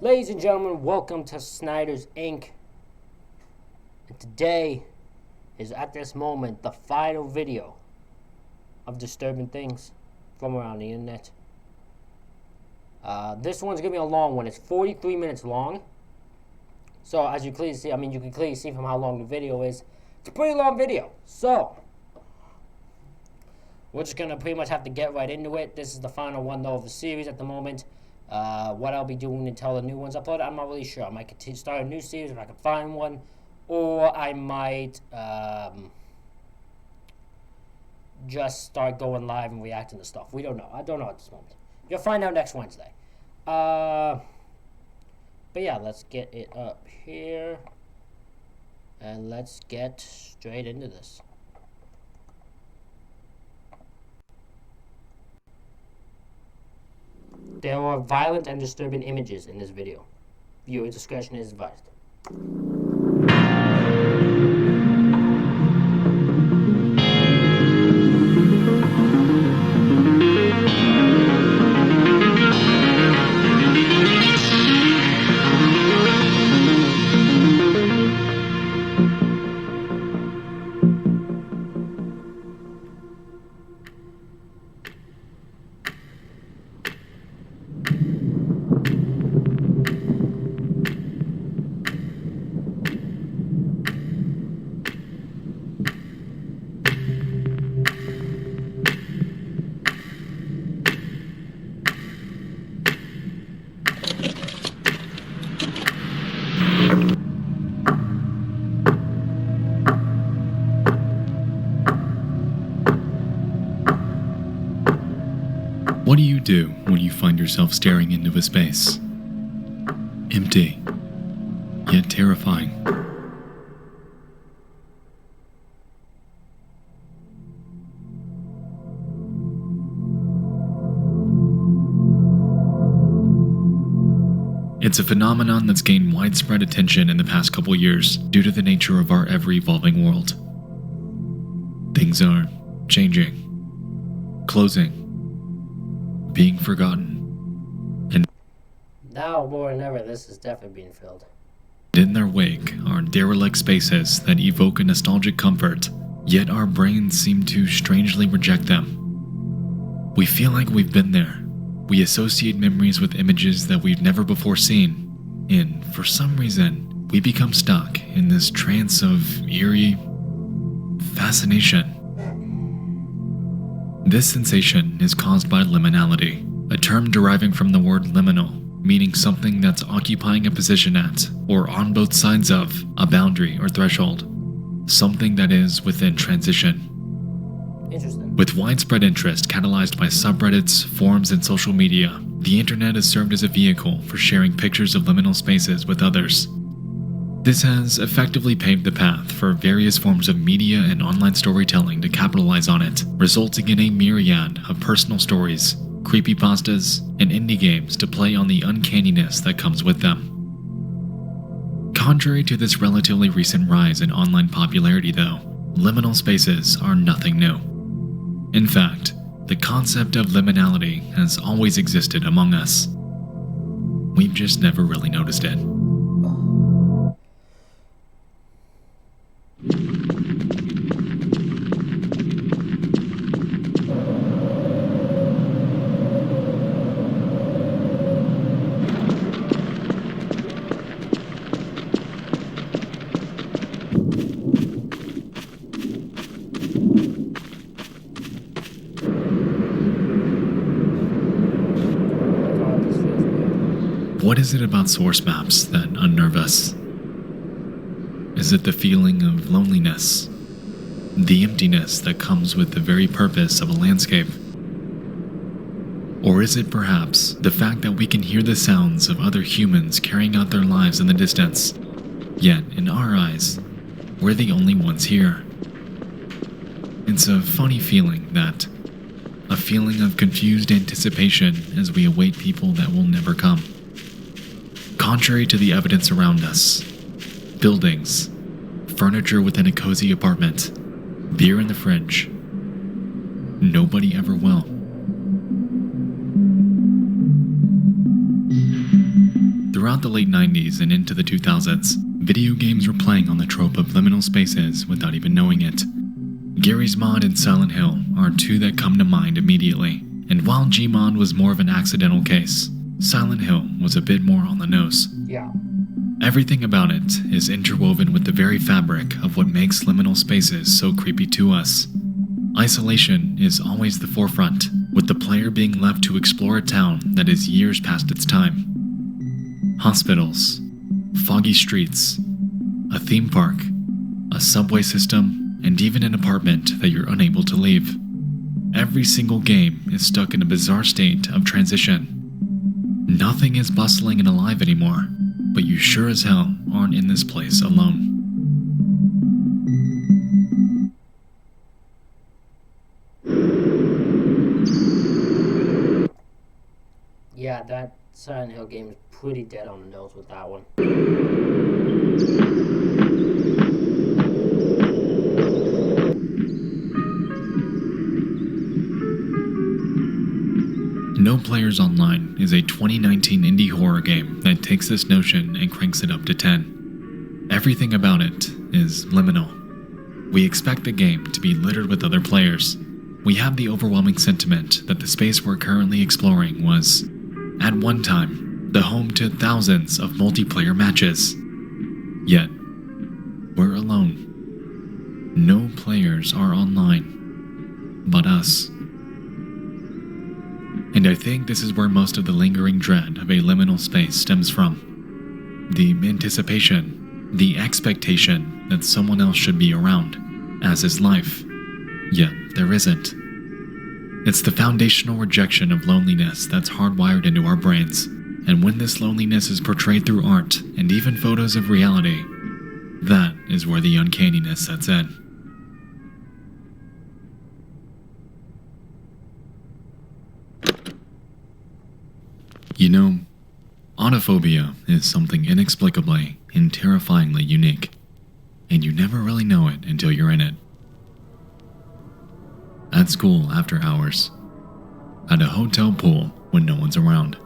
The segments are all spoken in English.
Ladies and gentlemen, welcome to Snyder's Inc. And today is at this moment the final video of Disturbing Things from around the internet. This one's gonna be a long one. It's 43 minutes long. So as you clearly see, you can clearly see from how long the video is. It's a pretty long video. So we're just gonna pretty much have to get right into it. This is the final one though of the series at the moment. What I'll be doing until the new one's uploaded, I'm not really sure. I might continue start a new series if I can find one, or I might just start going live and reacting to stuff. We don't know. I don't know at this moment. You'll find out next Wednesday. But yeah, let's get it up here, and let's get straight into this. There are violent and disturbing images in this video. Viewer discretion is advised. What do you do when you find yourself staring into a space? Empty, yet terrifying. It's a phenomenon that's gained widespread attention in the past couple years due to the nature of our ever-evolving world. Things are changing, closing, being forgotten, and Now more than ever, this is definitely being filled. in their wake are derelict spaces that evoke a nostalgic comfort, yet our brains seem to strangely reject them. We feel like we've been there. We associate memories with images that we've never before seen, and for some reason, we become stuck in this trance of eerie fascination. This sensation is caused by liminality, a term deriving from the word liminal, meaning something that's occupying a position at, or on both sides of, a boundary or threshold. Something that is within transition. Interesting. With widespread interest catalyzed by subreddits, forums, and social media, the internet has served as a vehicle for sharing pictures of liminal spaces with others. This has effectively paved the path for various forms of media and online storytelling to capitalize on it, resulting in a myriad of personal stories, creepypastas, and indie games to play on the uncanniness that comes with them. Contrary to this relatively recent rise in online popularity though, liminal spaces are nothing new. In fact, the concept of liminality has always existed among us. We've just never really noticed it. God, this feels weird. What is it about source maps that unnerve us? Is it the feeling of loneliness? The emptiness that comes with the very purpose of a landscape? Or is it perhaps the fact that we can hear the sounds of other humans carrying out their lives in the distance, yet in our eyes, we're the only ones here? It's a funny feeling that, a feeling of confused anticipation as we await people that will never come. Contrary to the evidence around us, buildings, furniture within a cozy apartment, beer in the fridge, nobody ever will. Throughout the late 90s and into the 2000s, video games were playing on the trope of liminal spaces without even knowing it. Garry's Mod and Silent Hill are two that come to mind immediately, and while Gmod was more of an accidental case, Silent Hill was a bit more on the nose. Yeah. Everything about it is interwoven with the very fabric of what makes liminal spaces so creepy to us. Isolation is always the forefront, with the player being left to explore a town that is years past its time. Hospitals, foggy streets, a theme park, a subway system, and even an apartment that you're unable to leave. Every single game is stuck in a bizarre state of transition. Nothing is bustling and alive anymore, but you sure as hell aren't in this place alone. Yeah, that Silent Hill game is pretty dead on the nose with that one. No Players Online is a 2019 indie horror game that takes this notion and cranks it up to 10. Everything about it is liminal. We expect the game to be littered with other players. We have the overwhelming sentiment that the space we're currently exploring was, at one time, the home to thousands of multiplayer matches. Yet, we're alone. No players are online, but us. And I think this is where most of the lingering dread of a liminal space stems from. The anticipation, the expectation that someone else should be around, as is life. Yet there isn't. It's the foundational rejection of loneliness that's hardwired into our brains, and when this loneliness is portrayed through art and even photos of reality, that is where the uncanniness sets in. You know, autophobia is something inexplicably and terrifyingly unique, and you never really know it until you're in it. At school after hours, at a hotel pool when no one's around,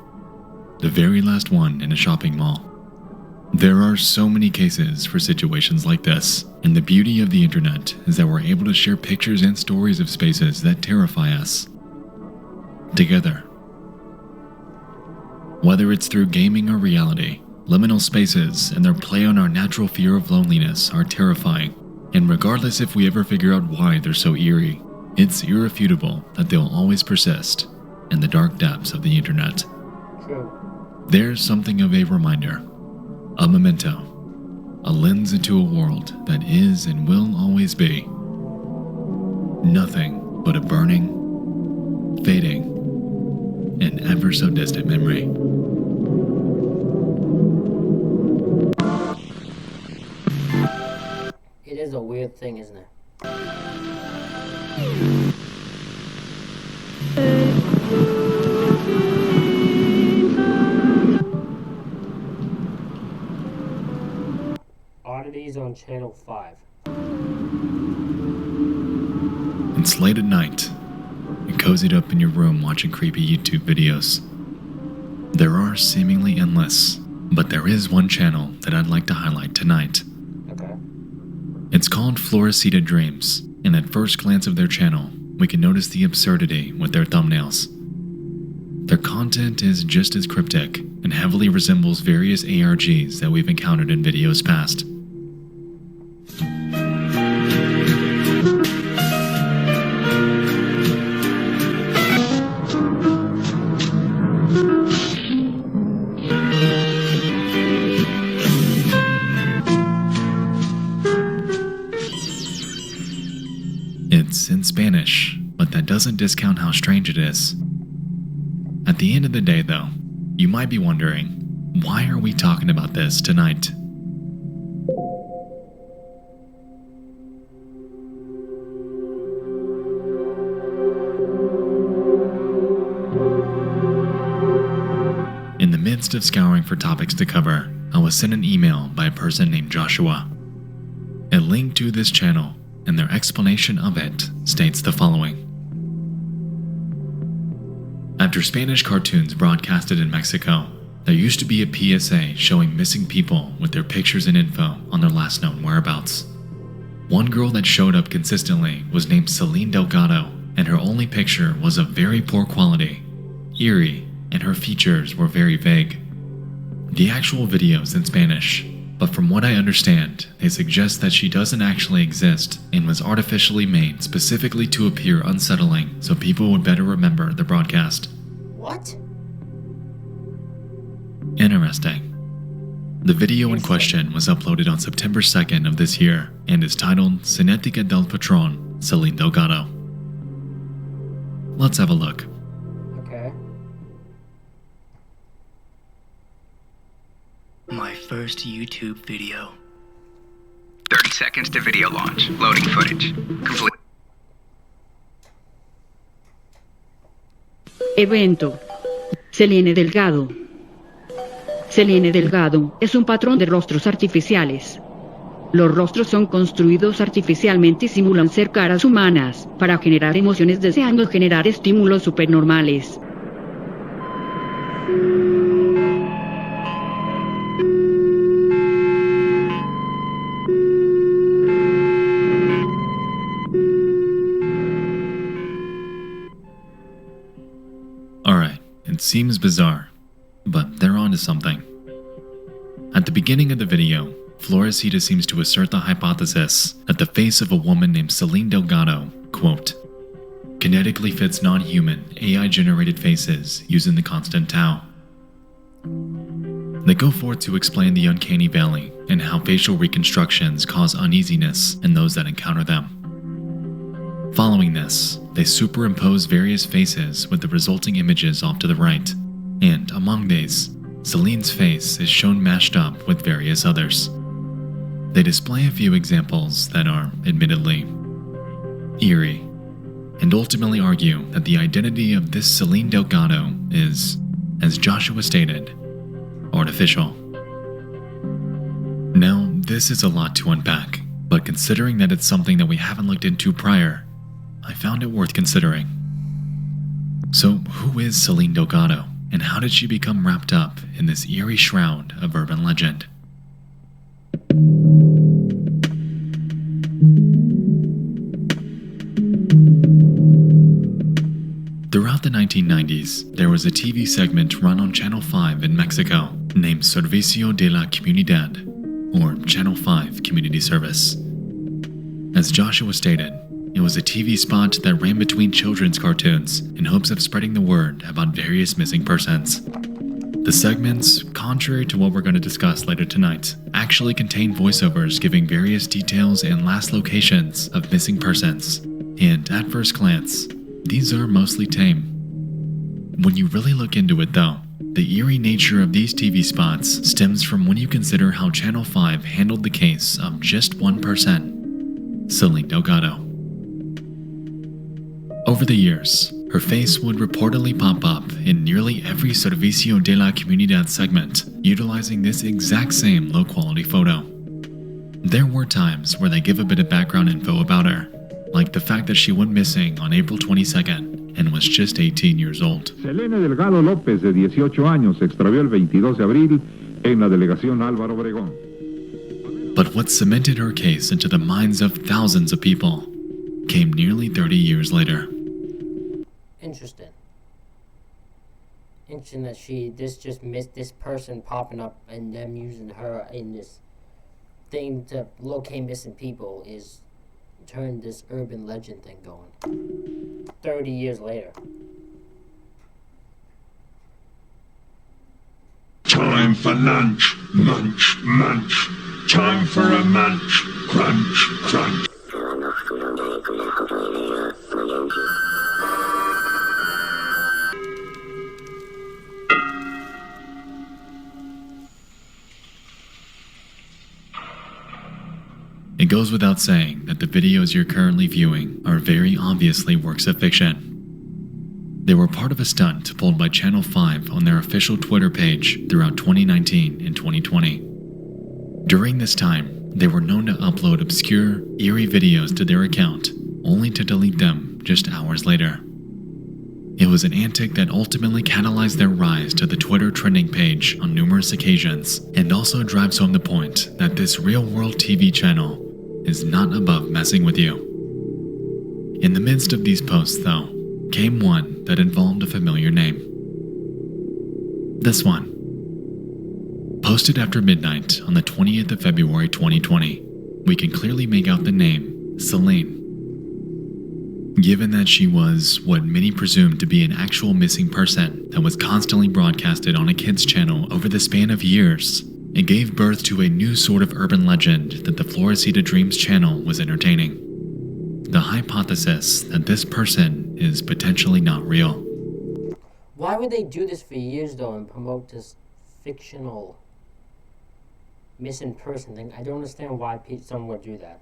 the very last one in a shopping mall. There are so many cases for situations like this, and the beauty of the internet is that we're able to share pictures and stories of spaces that terrify us together. Whether it's through gaming or reality, liminal spaces and their play on our natural fear of loneliness are terrifying, and regardless if we ever figure out why they're so eerie, it's irrefutable that they'll always persist in the dark depths of the internet. True. There's something of a reminder, a memento, a lens into a world that is and will always be nothing but a burning, fading, and ever so distant memory. It is a weird thing, isn't it? Oddities on Channel 5. It's late at night, and cozied up in your room watching creepy YouTube videos. There are seemingly endless, but there is one channel that I'd like to highlight tonight. Okay. It's called Floresita Dreams, and at first glance of their channel, we can notice the absurdity with their thumbnails. Their content is just as cryptic and heavily resembles various ARGs that we've encountered in videos past. It's in Spanish, but that doesn't discount how strange it is. At the end of the day, though, you might be wondering, why are we talking about this tonight? In the midst of scouring for topics to cover, I was sent an email by a person named Joshua. A link to this channel and their explanation of it states the following. After Spanish cartoons broadcasted in Mexico, there used to be a PSA showing missing people with their pictures and info on their last known whereabouts. One girl that showed up consistently was named Celine Delgado, and her only picture was of very poor quality, eerie, and her features were very vague. The actual video is in Spanish, but from what I understand, they suggest that she doesn't actually exist and was artificially made specifically to appear unsettling so people would better remember the broadcast. What? Interesting. The video in question was uploaded on September 2nd of this year and is titled Cinética del Patrón, Celine Delgado. Let's have a look. Okay. My first YouTube video. 30 seconds to video launch. Loading footage. Complete. Evento. Celine Delgado. Celine Delgado es un patrón de rostros artificiales. Los rostros son construidos artificialmente y simulan ser caras humanas, para generar emociones deseando generar estímulos supernormales. Alright, it seems bizarre, but they're onto something. At the beginning of the video, Floresita seems to assert the hypothesis that the face of a woman named Celine Delgado, quote, kinetically fits non-human, AI-generated faces using the constant tau. They go forth to explain the uncanny valley and how facial reconstructions cause uneasiness in those that encounter them. Following this, they superimpose various faces with the resulting images off to the right, and among these, Celine's face is shown mashed up with various others. They display a few examples that are, admittedly, eerie, and ultimately argue that the identity of this Celine Delgado is, as Joshua stated, artificial. Now, this is a lot to unpack, but considering that it's something that we haven't looked into prior, I found it worth considering. So, who is Celine Delgado, and how did she become wrapped up in this eerie shroud of urban legend? Throughout the 1990s, there was a TV segment run on Channel 5 in Mexico named Servicio de la Comunidad, or Channel 5 Community Service. As Joshua stated, it was a TV spot that ran between children's cartoons in hopes of spreading the word about various missing persons. The segments, contrary to what we're going to discuss later tonight, actually contain voiceovers giving various details and last locations of missing persons, and at first glance, these are mostly tame. When you really look into it though, the eerie nature of these TV spots stems from when you consider how Channel 5 handled the case of just one person, Celine Delgado. Over the years, her face would reportedly pop up in nearly every Servicio de la Comunidad segment, utilizing this exact same low-quality photo. There were times where they give a bit of background info about her, like the fact that she went missing on April 22nd and was just 18 years old. Celine Delgado López, de 18 años, se extravió el 22 de abril en la delegación Álvaro Obregón. But what cemented her case into the minds of thousands of people came nearly 30 years later. Interesting. Interesting that just missed this person popping up and them using her in this thing to locate missing people is turned this urban legend thing going. 30 years later. Time for lunch, munch, munch. Time for a munch, crunch, crunch. It goes without saying that the videos you're currently viewing are very obviously works of fiction. They were part of a stunt pulled by Channel 5 on their official Twitter page throughout 2019 and 2020. During this time, they were known to upload obscure, eerie videos to their account, only to delete them just hours later. It was an antic that ultimately catalyzed their rise to the Twitter trending page on numerous occasions, and also drives home the point that this real-world TV channel is not above messing with you. In the midst of these posts, though, came one that involved a familiar name. This one. Posted after midnight on the 20th of February 2020, we can clearly make out the name Celine. Given that she was what many presumed to be an actual missing person that was constantly broadcasted on a kids' channel over the span of years, it gave birth to a new sort of urban legend that the Floresita Dreams channel was entertaining. The hypothesis that this person is potentially not real. Why would they do this for years, though, and promote this fictional missing person thing? I don't understand why someone would do that.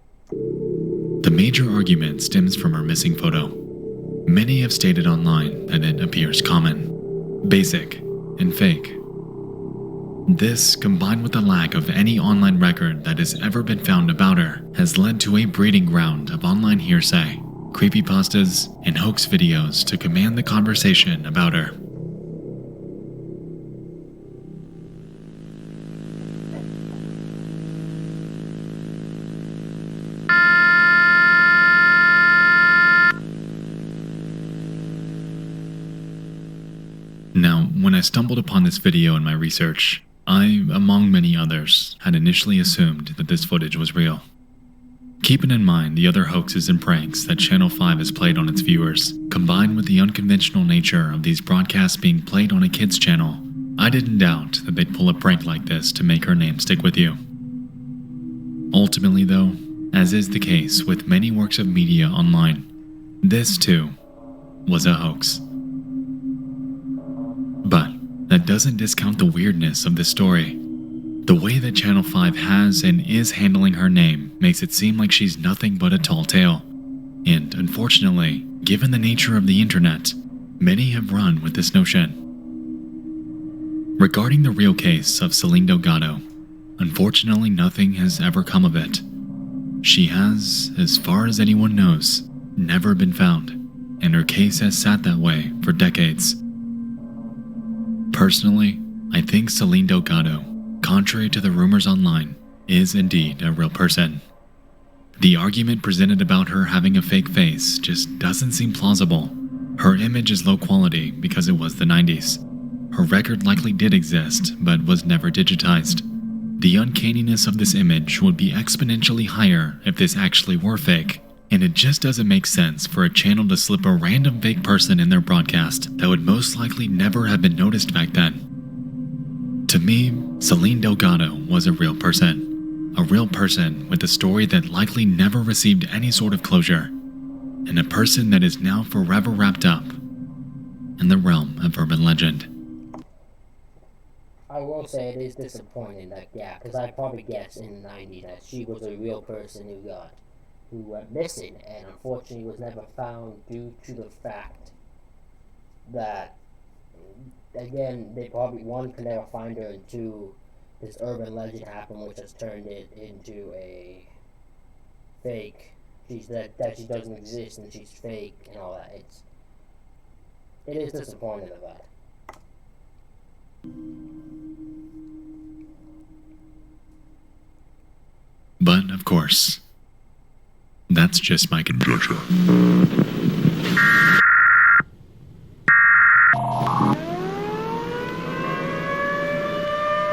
The major argument stems from her missing photo. Many have stated online that it appears common, basic, and fake. This, combined with the lack of any online record that has ever been found about her, has led to a breeding ground of online hearsay, creepypastas, and hoax videos to command the conversation about her. Now, when I stumbled upon this video in my research, I, among many others, had initially assumed that this footage was real. Keeping in mind the other hoaxes and pranks that Channel 5 has played on its viewers, combined with the unconventional nature of these broadcasts being played on a kids' channel, I didn't doubt that they'd pull a prank like this to make her name stick with you. Ultimately, though, as is the case with many works of media online, this, too, was a hoax. But that doesn't discount the weirdness of this story. The way that Channel 5 has and is handling her name makes it seem like she's nothing but a tall tale. And unfortunately, given the nature of the internet, many have run with this notion. Regarding the real case of Celine Delgado, unfortunately nothing has ever come of it. She has, as far as anyone knows, never been found, and her case has sat that way for decades. Personally, I think Celine Delgado, contrary to the rumors online, is indeed a real person. The argument presented about her having a fake face just doesn't seem plausible. Her image is low quality because it was the 90s. Her record likely did exist, but was never digitized. The uncanniness of this image would be exponentially higher if this actually were fake. And it just doesn't make sense for a channel to slip a random fake person in their broadcast that would most likely never have been noticed back then. To me, Celine Delgado was a real person with a story that likely never received any sort of closure, and a person that is now forever wrapped up in the realm of urban legend. I will say it is disappointing that, yeah, because I probably guessed in the 90s that she was a real person who went missing, and unfortunately was never found due to the fact that, again, they probably, one, could never find her, and two, this urban legend happened, which has turned it into a fake. That she doesn't exist and she's fake and all that. It is disappointing of that. But, of course, that's just my conjecture.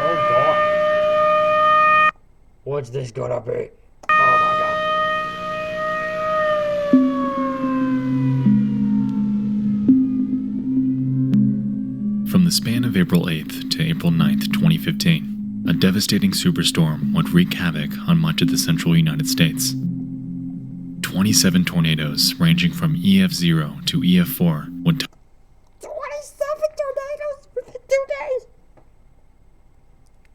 Oh god. What's this gonna be? Oh my god. From the span of April 8th to April 9th, 2015, a devastating superstorm would wreak havoc on much of the central United States. 27 tornadoes ranging from EF0 to EF4 would 27 tornadoes within 2 days?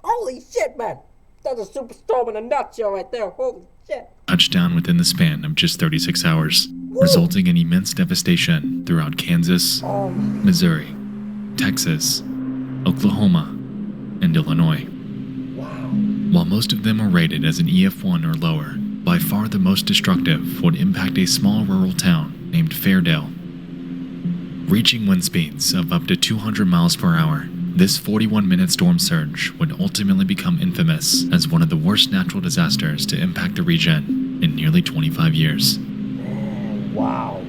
Holy shit, man! That's a superstorm in a nutshell right there. Holy shit. touch down within the span of just 36 hours, resulting in immense devastation throughout Kansas, Missouri, Texas, Oklahoma, and Illinois. While most of them are rated as an EF1 or lower, by far the most destructive would impact a small rural town named Fairdale. Reaching wind speeds of up to 200 miles per hour, this 41-minute storm surge would ultimately become infamous as one of the worst natural disasters to impact the region in nearly 25 years. Wow.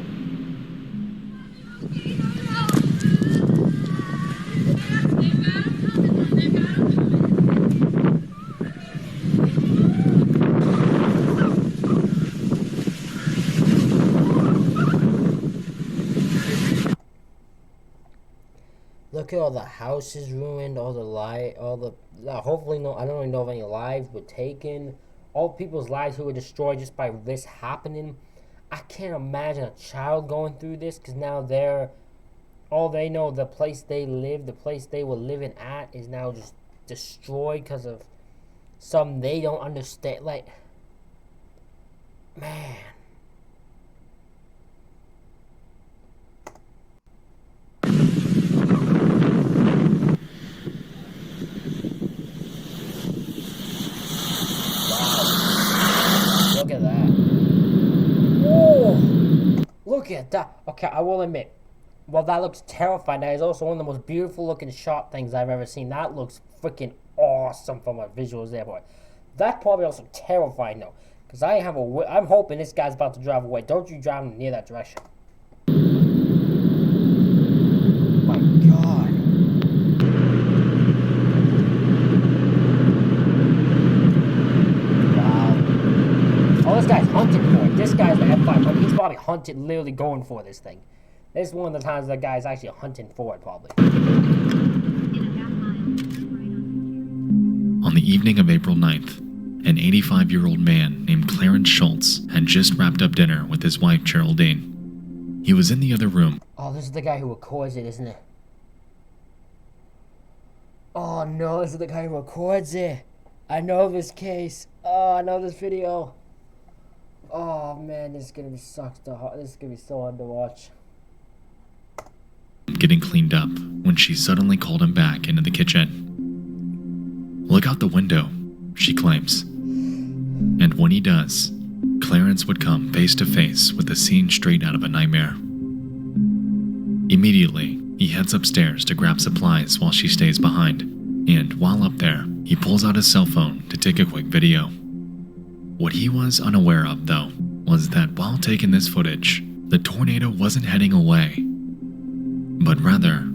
Look at all the houses ruined, all the hopefully no, I don't even know if any lives were taken. All people's lives who were destroyed just by this happening. I can't imagine a child going through this, because now all they know, the place they live, the place they were living at is now just destroyed because of something they don't understand. Like, man. Look at that. Whoa! Look at that. Okay, I will admit, well, that looks terrifying. That is also one of the most beautiful looking shot things I've ever seen. That looks freaking awesome from a visual standpoint. That's probably also terrifying though, because I'm hoping this guy's about to drive away. Don't you drive near that direction. My God. Oh, this guy's hunting for it. This guy's the F500. He's probably literally going for this thing. This is one of the times that guy's actually hunting for it, probably. On the evening of April 9th, an 85-year-old man named Clarence Schultz had just wrapped up dinner with his wife, Geraldine. He was in the other room. Oh, this is the guy who records it, isn't it? Oh, no, this is the guy who records it. I know this case. Oh, I know this video. Oh man, this is gonna be this is gonna be so hard to watch. Getting cleaned up when she suddenly called him back into the kitchen. "Look out the window," she claims. And when he does, Clarence would come face to face with a scene straight out of a nightmare. Immediately, he heads upstairs to grab supplies while she stays behind, and while up there, he pulls out his cell phone to take a quick video. What he was unaware of, though, was that while taking this footage, the tornado wasn't heading away, but rather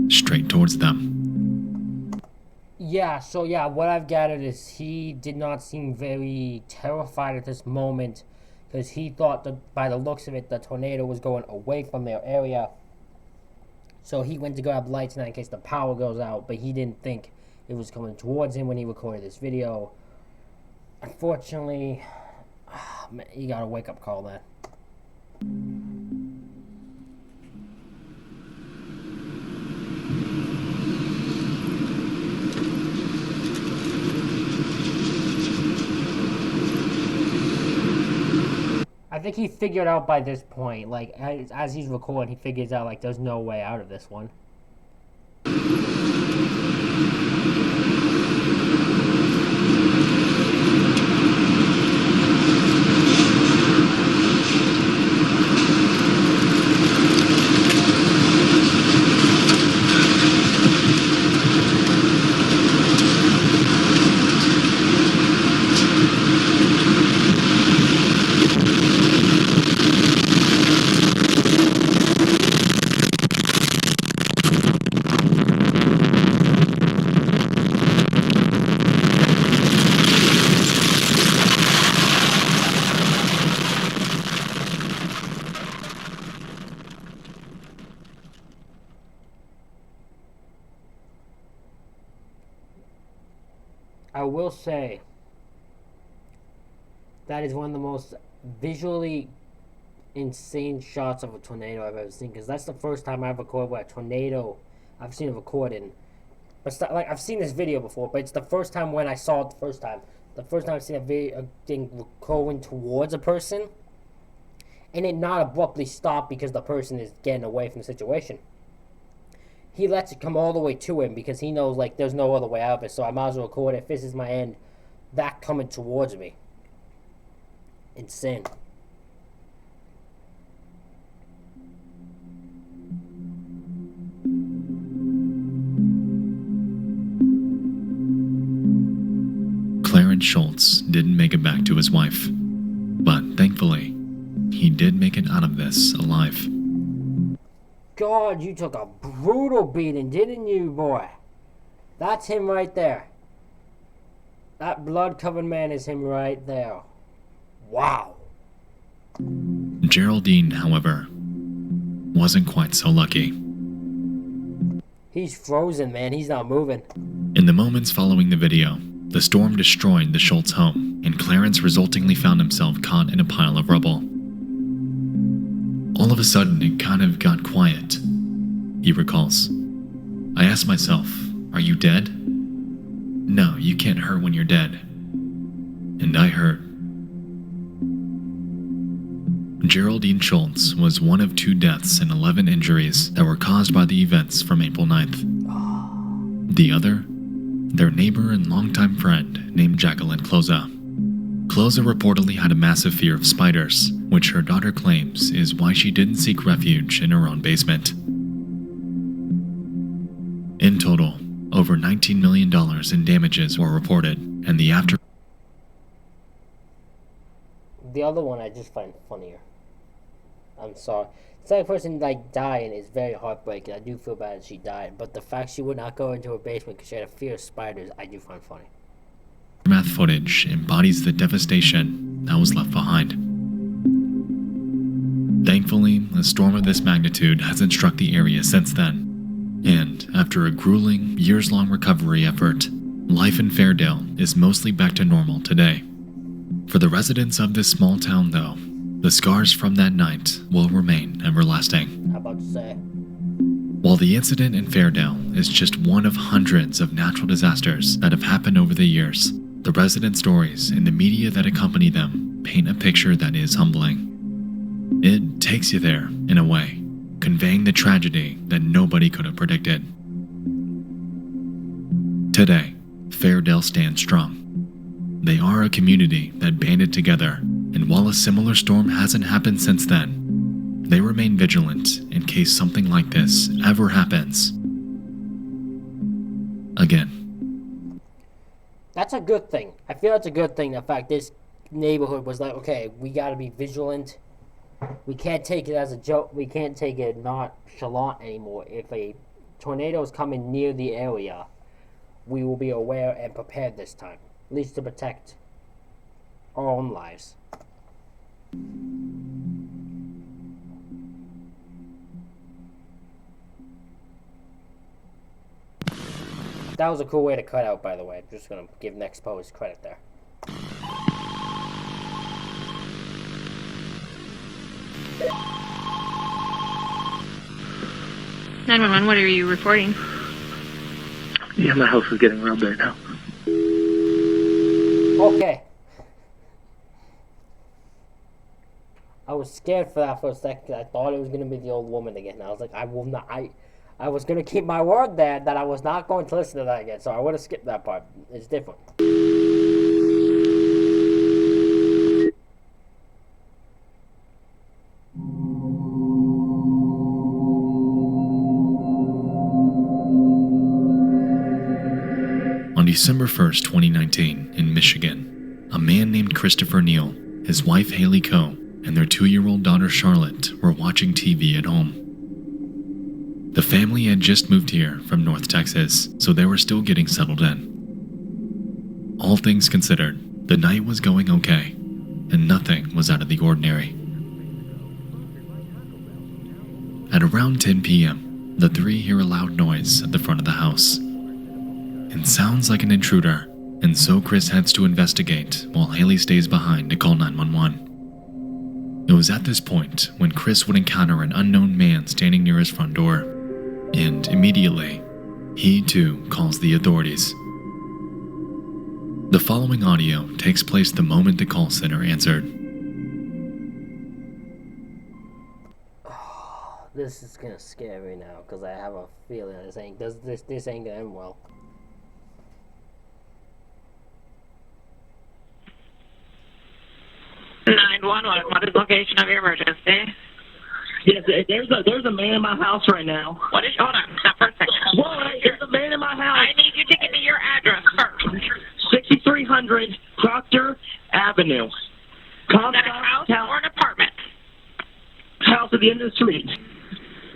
straight towards them. Yeah, so yeah, what I've gathered is he did not seem very terrified at this moment, because he thought that by the looks of it, the tornado was going away from their area. So he went to grab lights now in case the power goes out, but he didn't think it was coming towards him when he recorded this video. Unfortunately, man, you got a wake-up call there. I think he figured out by this point, like, as he's recording, he figures out, like, there's no way out of this one. I will say that is one of the most visually insane shots of a tornado I've ever seen, because that's the first time I've recorded where a tornado I've seen it recording. But like, I've seen this video before, but it's the first time when I saw it the first time. The first time I've seen a thing going towards a person, and it not abruptly stop because the person is getting away from the situation. He lets it come all the way to him because he knows, like, there's no other way out of it, so I might as well record it. If this is my end, that coming towards me. Insane. Clyde Schultz didn't make it back to his wife. But thankfully, he did make it out of this alive. God, you took a brutal beating, didn't you, boy? That's him right there. That blood-covered man is him right there. Wow. Geraldine, however, wasn't quite so lucky. He's frozen, man. He's not moving. In the moments following the video, the storm destroyed the Schultz home, and Clarence resultingly found himself caught in a pile of rubble. All of a sudden, it kind of got quiet, he recalls. I asked myself, are you dead? No, you can't hurt when you're dead. And I hurt. Geraldine Schultz was one of 2 deaths and 11 injuries that were caused by the events from April 9th. The other, their neighbor and longtime friend named Jacqueline Cloza. Cloza reportedly had a massive fear of spiders, which her daughter claims is why she didn't seek refuge in her own basement. In total, over $19 million in damages were reported, and the after... The other one I just find funnier. I'm sorry. The second person like dying is very heartbreaking. I do feel bad that she died, but the fact she would not go into her basement because she had a fear of spiders, I do find funny. Aftermath footage embodies the devastation that was left behind. Thankfully, a storm of this magnitude hasn't struck the area since then, and after a grueling, years-long recovery effort, life in Fairdale is mostly back to normal today. For the residents of this small town, though, the scars from that night will remain everlasting. How about to say? While the incident in Fairdale is just one of hundreds of natural disasters that have happened over the years, the resident stories and the media that accompany them paint a picture that is humbling. It takes you there, in a way, conveying the tragedy that nobody could have predicted. Today, Fairdale stands strong. They are a community that banded together, and while a similar storm hasn't happened since then, they remain vigilant in case something like this ever happens again. That's a good thing. I feel that's a good thing. The fact this neighborhood was like, okay, we gotta be vigilant. We can't take it as a joke. We can't take it nonchalant anymore. If a tornado is coming near the area, we will be aware and prepared this time. At least to protect our own lives. That was a cool way to cut out, by the way. I'm just gonna give Next Post credit there. What are you reporting? Yeah, my house is getting robbed right now. Okay. I was scared for that for a second. I thought it was gonna be the old woman again. I was like, I will not. I was gonna keep my word there that I was not going to listen to that again. So I would have skipped that part. It's different. On December 1st, 2019, in Michigan, a man named Christopher Neal, his wife Haley Coe, and their 2-year-old daughter Charlotte were watching TV at home. The family had just moved here from North Texas, so they were still getting settled in. All things considered, the night was going okay, and nothing was out of the ordinary. At around 10 p.m., the three hear a loud noise at the front of the house. It sounds like an intruder, and so Chris heads to investigate while Haley stays behind to call 911. It was at this point when Chris would encounter an unknown man standing near his front door, and immediately, he too calls the authorities. The following audio takes place the moment the call center answered. This is gonna scare me now because I have a feeling this ain't gonna end well. What is location of your emergency? Yes, there's a man in my house right now. What is, hold on, stop for a second. What? There's a man in my house. I need you to give me your address first. 6300 100 Proctor Avenue. Is that a house or an apartment? House at the end of the street.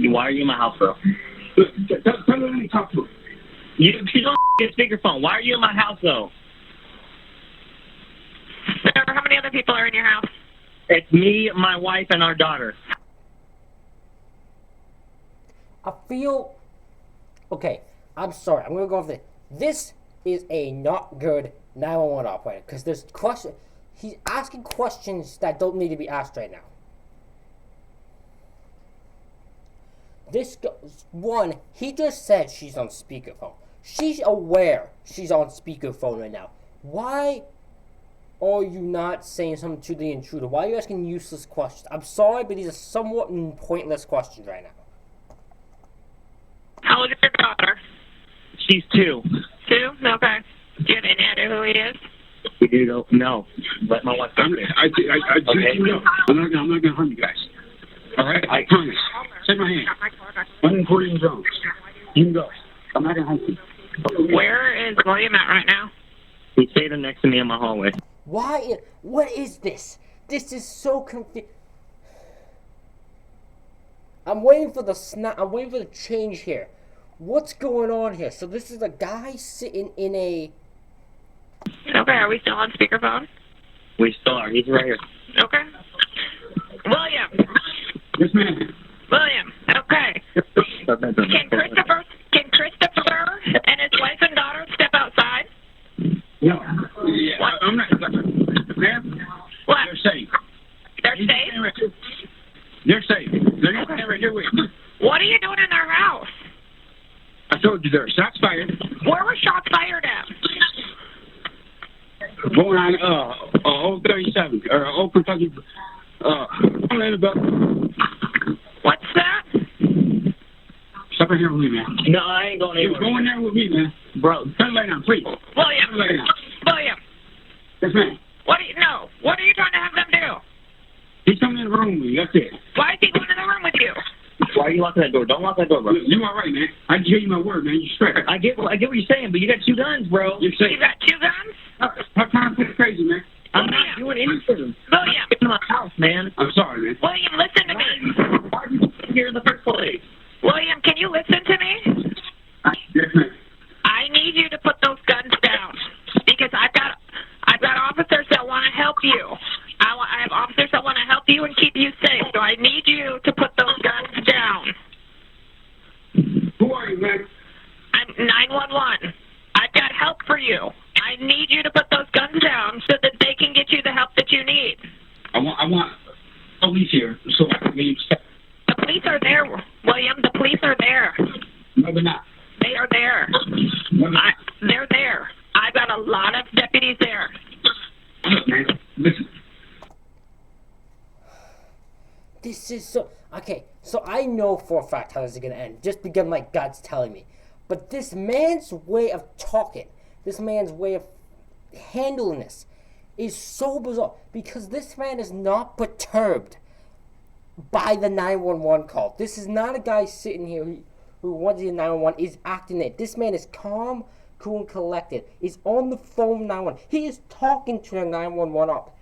Why are you in my house, bro? Tell me when you talk to her. You don't get speakerphone. Why are you in my house, though? Sir, how many other people are in your house? It's me, my wife, and our daughter. I feel... Okay, I'm sorry. I'm going to go over this. This is a not good 911 operator. Because there's question. He's asking questions that don't need to be asked right now. This one, he just said she's on speakerphone. She's aware she's on speakerphone right now. Why are you not saying something to the intruder? Why are you asking useless questions? I'm sorry, but these are somewhat pointless questions right now. How old is your daughter? She's 2. 2? Okay. Do you have any idea who he is? You don't know. Let my wife talk to you. Okay. You know. I'm not going to harm you guys. All right? I promise. Shake my hand. I'm recording drones. You can go. I'm not going to harm you. Where is William at right now? He's standing next to me in my hallway. What is this? This is so confusing. I'm waiting for the snap. I'm waiting for the change here. What's going on here? So this is a guy sitting in a... Okay, are we still on speakerphone? We still are. He's right here. Okay. William! Yes, ma'am. William, okay. Can Christopher and his wife and daughter step outside? No. Yeah, What? I'm not. Ma'am? What? They're safe. They're He's safe? staying right here. They're safe. They're staying right here with me. What are you doing in their house? I told you there. Shots fired. Where were shots fired at? Going on, Old 37, or Old Kentucky, about. What's that? Stop right here with me, man. No, I ain't going You're anywhere. going there with me, man. Bro, Turn the light on, please. William! Turn the light on. William! Yes, ma'am. What are you trying to have them do? He's coming in the room with me. That's it. Why is he going in the room with you? why are you locking that door? Don't lock that door, bro. You all right, man? I can hear you my word, man. You're straight. I get what you're saying, but you got 2 guns, bro. You're safe. You got 2 guns? How time to crazy, man? I'm not doing anything. William! Get in my house, man. I'm sorry, man. William, listen to me. Why are you here in the first place? William, can you listen to me? Yes, ma'am. I need you to put those guns down because I've got officers that want to help you. I have officers that want to help you and keep you safe. So I need you to put those guns down. Who are you, man? I'm 911. I've got help for you. I need you to put those guns down so that they can get you the help that you need. I want police here so I can be safe. The police are there, William. The police are there. No, they're not. They are there. No, they're not. They're there. I've got a lot of deputies there. Look, man, listen. This is so... Okay, so I know for a fact how this is going to end, just because my gut's telling me. But this man's way of talking, this man's way of handling this, is so bizarre. Because this man is not perturbed by the 911 call. This is not a guy sitting here who wants the 911, is acting it. This man is calm, cool, and collected. Is on the phone 911. He is talking to the 911 up.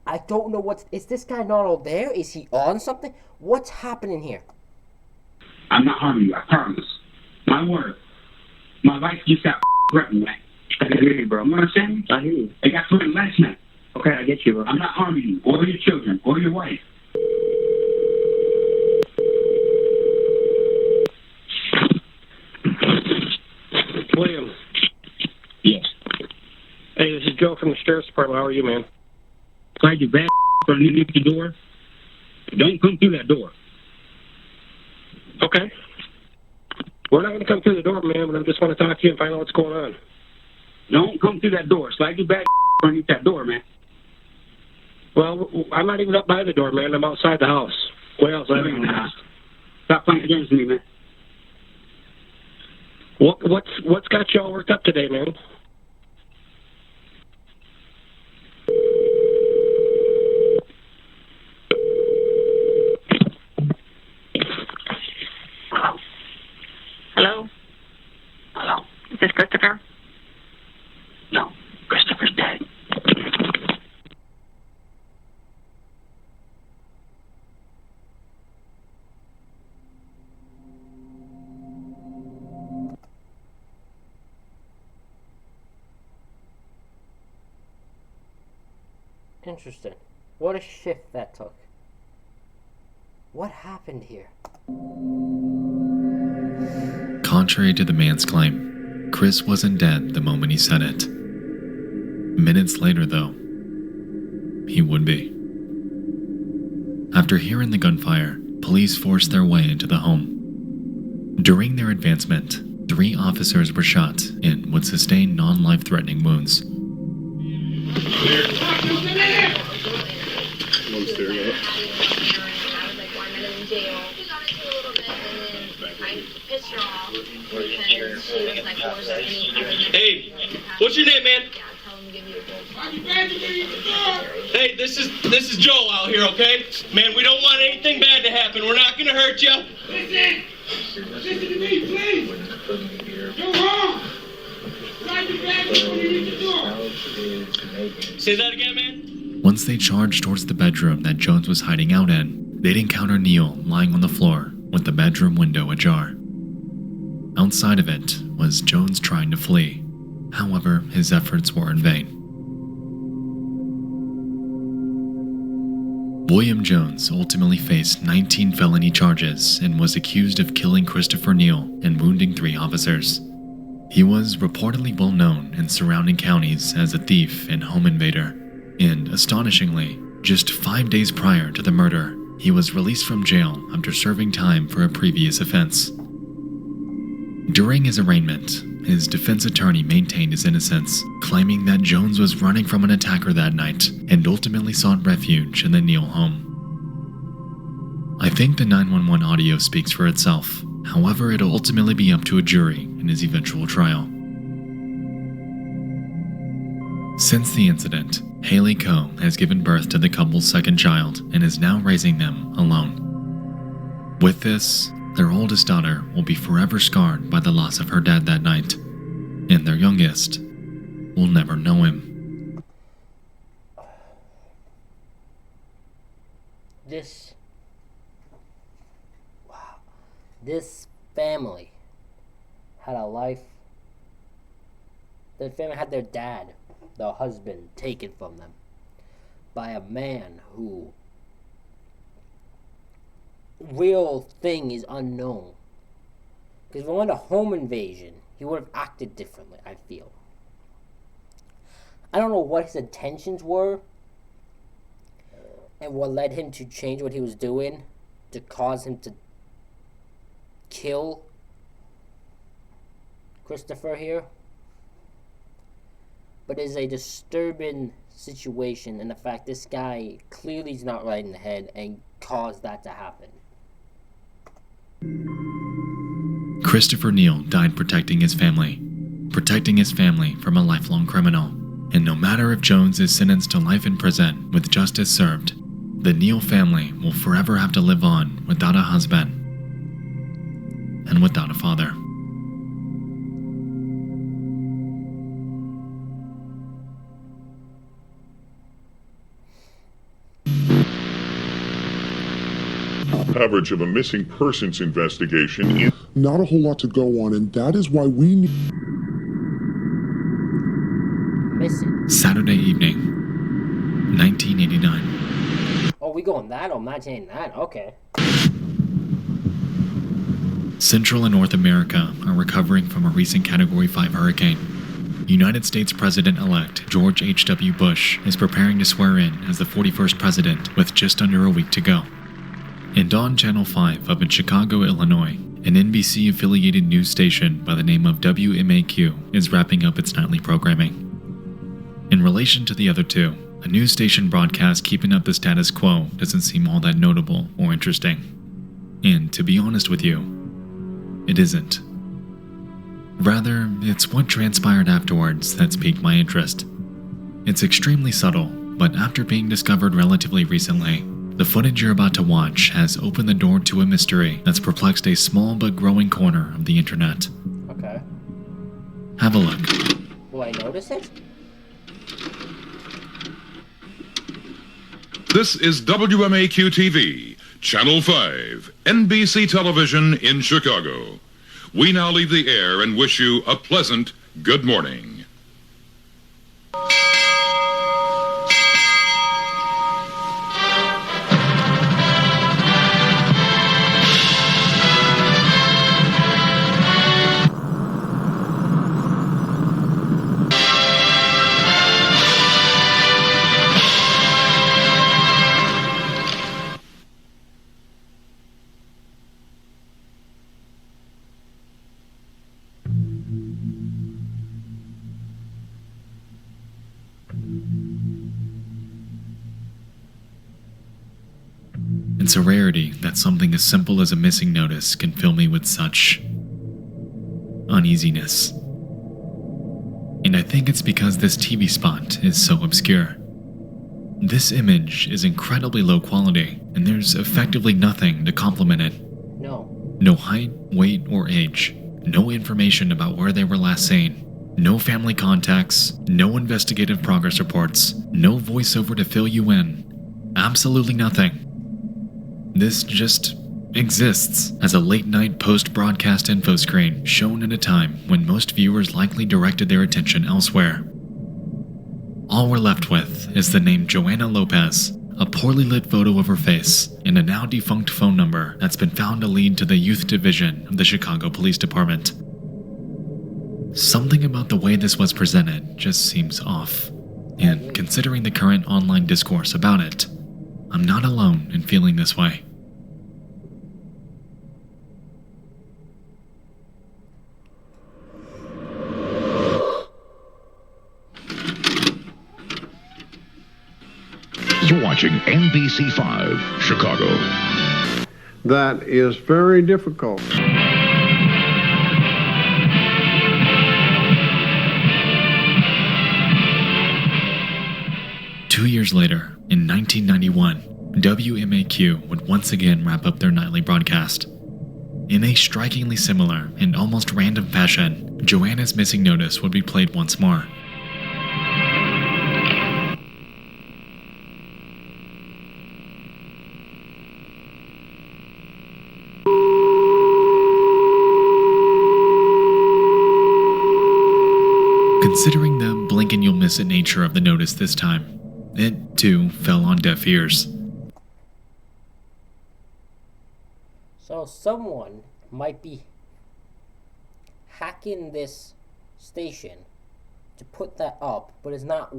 I don't know is this guy not all there? Is he on something? What's happening here? I'm not harming you, I promise. My word. My wife just got threatened, man. I can hear you, bro. You know what I'm saying? I hear you. They got threatened last night. Okay, I get you, bro. I'm not harming you, or your children, or your wife. William. Yes. Hey, this is Joe from the Sheriff's Department. How are you, man? Tried your bad underneath the door. Don't come through that door. Okay. We're not going to come through the door, man, but I just want to talk to you and find out what's going on. Don't come through that door. Slide your bad underneath that door, man. Well, I'm not even up by the door, man. I'm outside the house. Way outside the house. Stop playing games with me, man. What's got you all worked up today, man? Hello? Hello? Is this Christopher? No. Interesting. What a shift that took. What happened here? Contrary to the man's claim, Chris wasn't dead the moment he said it. Minutes later, though, he would be. After hearing the gunfire, police forced their way into the home. During their advancement, 3 officers were shot and would sustain non-life-threatening wounds. Hey, what's your name, man? Hey, this is Joe out here, okay? Man, we don't want anything bad to happen. We're not gonna hurt you. Listen to me, please. You're wrong. Slide your back before you reach the door. Say that again, man? Once they charged towards the bedroom that Jones was hiding out in, they'd encounter Neil lying on the floor with the bedroom window ajar. Outside of it was Jones trying to flee. However, his efforts were in vain. William Jones ultimately faced 19 felony charges and was accused of killing Christopher Neal and wounding 3 officers. He was reportedly well known in surrounding counties as a thief and home invader, and astonishingly, just 5 days prior to the murder, he was released from jail after serving time for a previous offense. During his arraignment, his defense attorney maintained his innocence, claiming that Jones was running from an attacker that night and ultimately sought refuge in the Neal home. I think the 911 audio speaks for itself. However, it'll ultimately be up to a jury in his eventual trial. Since the incident, Haley Coe has given birth to the couple's second child and is now raising them alone. With this, their oldest daughter will be forever scarred by the loss of her dad that night, and their youngest will never know him. This family had a life. The family had their dad, the husband, taken from them by a man who real thing is unknown. Because if it went a home invasion, he would have acted differently, I feel. I don't know what his intentions were and what led him to change what he was doing to cause him to kill Christopher here. But it's a disturbing situation, and the fact this guy clearly is not right in the head and caused that to happen. Christopher Neal died protecting his family from a lifelong criminal. And no matter if Jones is sentenced to life in prison with justice served, the Neal family will forever have to live on without a husband and without a father. Coverage of a missing persons investigation is not a whole lot to go on, and that is why we need missing. Saturday evening, 1989. Oh, we going that? Oh, 1989. Okay. Central and North America are recovering from a recent Category 5 hurricane. United States President-elect George H.W. Bush is preparing to swear in as the 41st president with just under a week to go. And on Channel 5 up in Chicago, Illinois, an NBC-affiliated news station by the name of WMAQ is wrapping up its nightly programming. In relation to the other two, a news station broadcast keeping up the status quo doesn't seem all that notable or interesting. And to be honest with you, it isn't. Rather, it's what transpired afterwards that's piqued my interest. It's extremely subtle, but after being discovered relatively recently, the footage you're about to watch has opened the door to a mystery that's perplexed a small but growing corner of the internet. Okay. Have a look. Will I notice it? This is WMAQ TV, Channel 5, NBC Television in Chicago. We now leave the air and wish you a pleasant good morning. It's a rarity that something as simple as a missing notice can fill me with such uneasiness. And I think it's because this TV spot is so obscure. This image is incredibly low quality, and there's effectively nothing to complement it. No height, weight, or age. No information about where they were last seen. No family contacts. No investigative progress reports. No voiceover to fill you in. Absolutely nothing. This just exists as a late-night post-broadcast info screen shown at a time when most viewers likely directed their attention elsewhere. All we're left with is the name Joanna Lopez, a poorly lit photo of her face, and a now defunct phone number that's been found to lead to the youth division of the Chicago Police Department. Something about the way this was presented just seems off, and considering the current online discourse about it, I'm not alone in feeling this way. You're watching NBC5, Chicago. That is very difficult. Two years later, in 1991, WMAQ would once again wrap up their nightly broadcast. In a strikingly similar and almost random fashion, Joanna's missing notice would be played once more. Considering the blink and you'll miss it nature of the notice this time, it too fell on deaf ears. So someone might be hacking this station to put that up, but it's not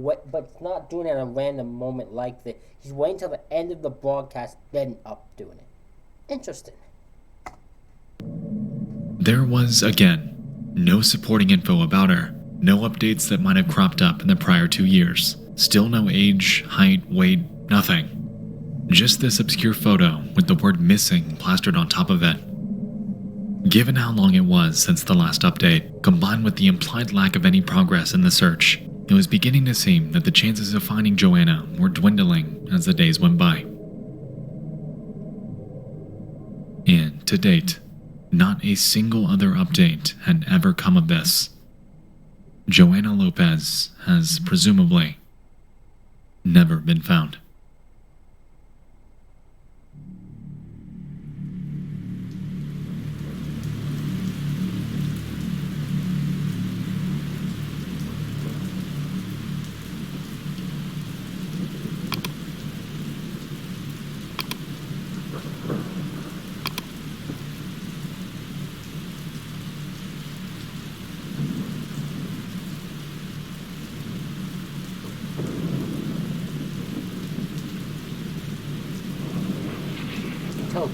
doing it at a random moment like this. He's waiting till the end of the broadcast, then up doing it. Interesting. There was, again, no supporting info about her. No updates that might have cropped up in the prior 2 years. Still no age, height, weight, nothing. Just this obscure photo with the word missing plastered on top of it. Given how long it was since the last update, combined with the implied lack of any progress in the search, it was beginning to seem that the chances of finding Joanna were dwindling as the days went by. And to date, not a single other update had ever come of this. Joanna Lopez has presumably never been found.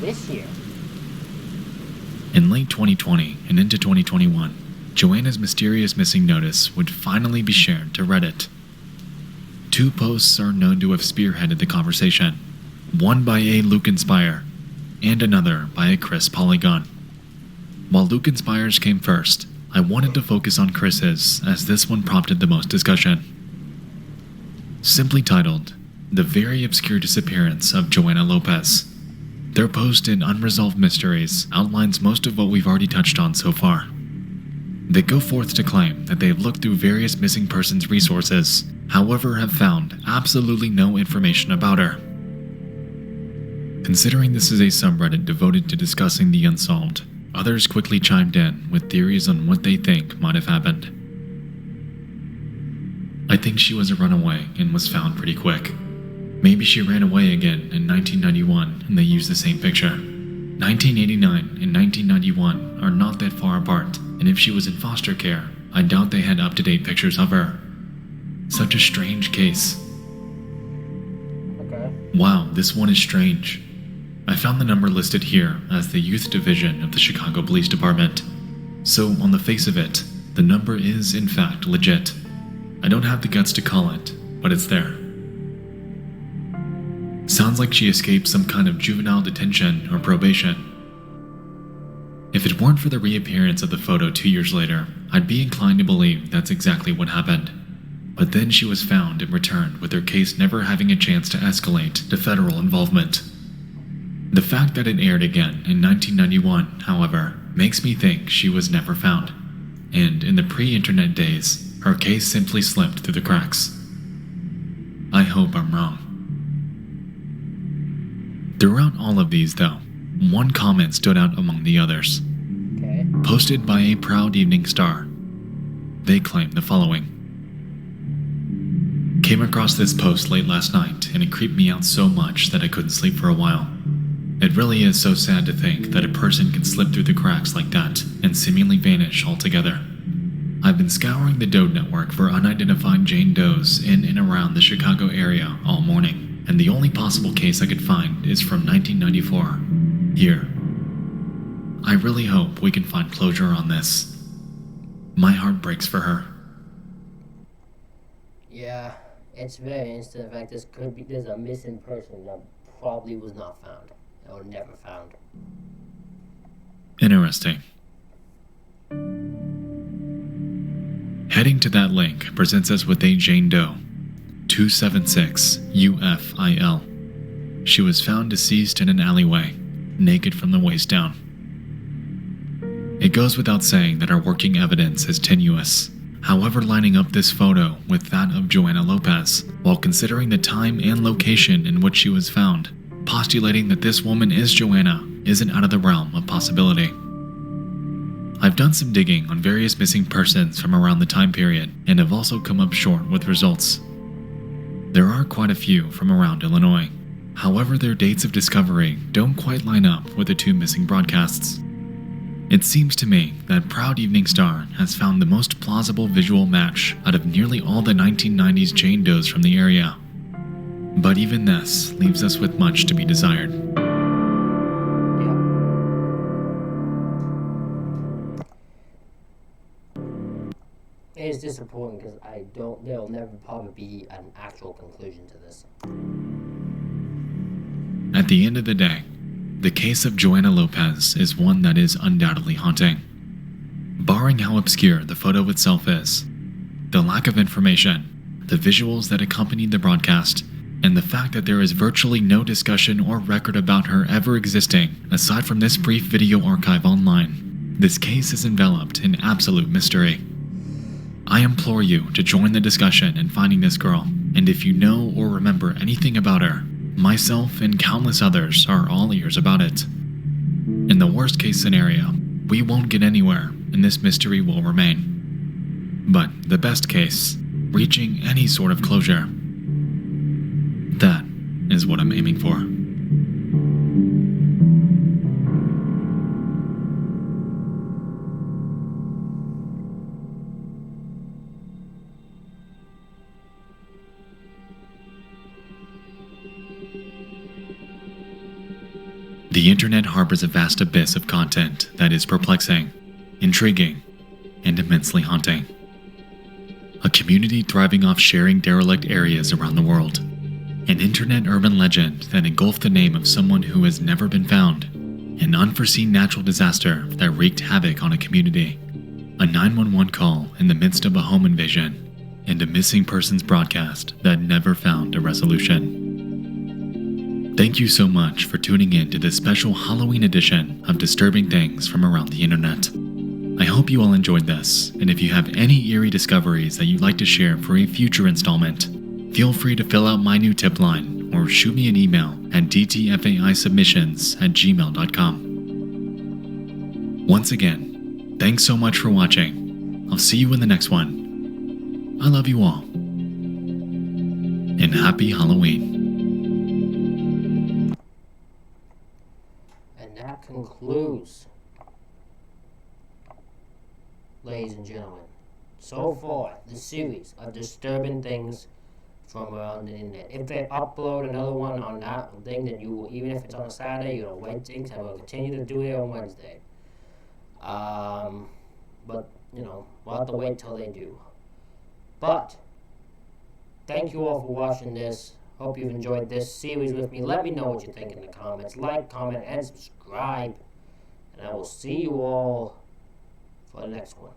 This year. In late 2020 and into 2021, Joanna's mysterious missing notice would finally be shared to Reddit. Two posts are known to have spearheaded the conversation, one by a Luke Inspire and another by a Chris Polygon. While Luke Inspires came first, I wanted to focus on Chris's as this one prompted the most discussion. Simply titled, The Very Obscure Disappearance of Joanna Lopez. Their post in Unresolved Mysteries outlines most of what we've already touched on so far. They go forth to claim that they have looked through various missing persons resources, however have found absolutely no information about her. Considering this is a subreddit devoted to discussing the unsolved, others quickly chimed in with theories on what they think might have happened. I think she was a runaway and was found pretty quick. Maybe she ran away again in 1991 and they used the same picture. 1989 and 1991 are not that far apart, and if she was in foster care, I doubt they had up-to-date pictures of her. Such a strange case. Okay. Wow, this one is strange. I found the number listed here as the Youth Division of the Chicago Police Department. So, on the face of it, the number is in fact legit. I don't have the guts to call it, but it's there. sounds like she escaped some kind of juvenile detention or probation. If it weren't for the reappearance of the photo 2 years later, I'd be inclined to believe that's exactly what happened. But then she was found and returned with her case never having a chance to escalate to federal involvement. The fact that it aired again in 1991, however, makes me think she was never found. And in the pre-internet days, her case simply slipped through the cracks. I hope I'm wrong. Throughout all of these, though, one comment stood out among the others. Okay. Posted by a proud evening star. They claim the following. Came across this post late last night, and it creeped me out so much that I couldn't sleep for a while. It really is so sad to think that a person can slip through the cracks like that and seemingly vanish altogether. I've been scouring the Doe network for unidentified Jane Does in and around the Chicago area all morning, and the only possible case I could find is from 1994. Here. I really hope we can find closure on this. My heart breaks for her. Yeah, it's very interesting. In fact, there's a missing person that probably was not found, or never found. Interesting. Heading to that link presents us with a Jane Doe, 276 UFIL. She was found deceased in an alleyway, naked from the waist down. It goes without saying that our working evidence is tenuous. However, lining up this photo with that of Joanna Lopez, while considering the time and location in which she was found, postulating that this woman is Joanna isn't out of the realm of possibility. I've done some digging on various missing persons from around the time period and have also come up short with results. There are quite a few from around Illinois. However, their dates of discovery don't quite line up with the two missing broadcasts. It seems to me that Proud Evening Star has found the most plausible visual match out of nearly all the 1990s Jane Does from the area. But even this leaves us with much to be desired. It is disappointing because there'll never probably be an actual conclusion to this. At the end of the day, the case of Joanna Lopez is one that is undoubtedly haunting. Barring how obscure the photo itself is, the lack of information, the visuals that accompanied the broadcast, and the fact that there is virtually no discussion or record about her ever existing aside from this brief video archive online, this case is enveloped in absolute mystery. I implore you to join the discussion in finding this girl, and if you know or remember anything about her, myself and countless others are all ears about it. In the worst case scenario, we won't get anywhere and this mystery will remain. But the best case, reaching any sort of closure, that is what I'm aiming for. The internet harbors a vast abyss of content that is perplexing, intriguing, and immensely haunting. A community thriving off sharing derelict areas around the world. An internet urban legend that engulfed the name of someone who has never been found. An unforeseen natural disaster that wreaked havoc on a community. A 911 call in the midst of a home invasion. And a missing persons broadcast that never found a resolution. Thank you so much for tuning in to this special Halloween edition of Disturbing Things from around the internet. I hope you all enjoyed this, and if you have any eerie discoveries that you'd like to share for a future installment, feel free to fill out my new tip line or shoot me an email at dtfaisubmissions@gmail.com. Once again, thanks so much for watching. I'll see you in the next one. I love you all. And happy Halloween. That concludes, ladies and gentlemen, so far the series of Disturbing Things from around the internet. If they upload another one on that thing, then you will, even if it's on a Saturday, you'll wait things, and we'll continue to do it on Wednesday. But you know, we'll have to wait till they do. But thank you all for watching this. Hope you've enjoyed this series with me. Let me know what you think in the comments. Like, comment, and subscribe. And I will see you all for the next one.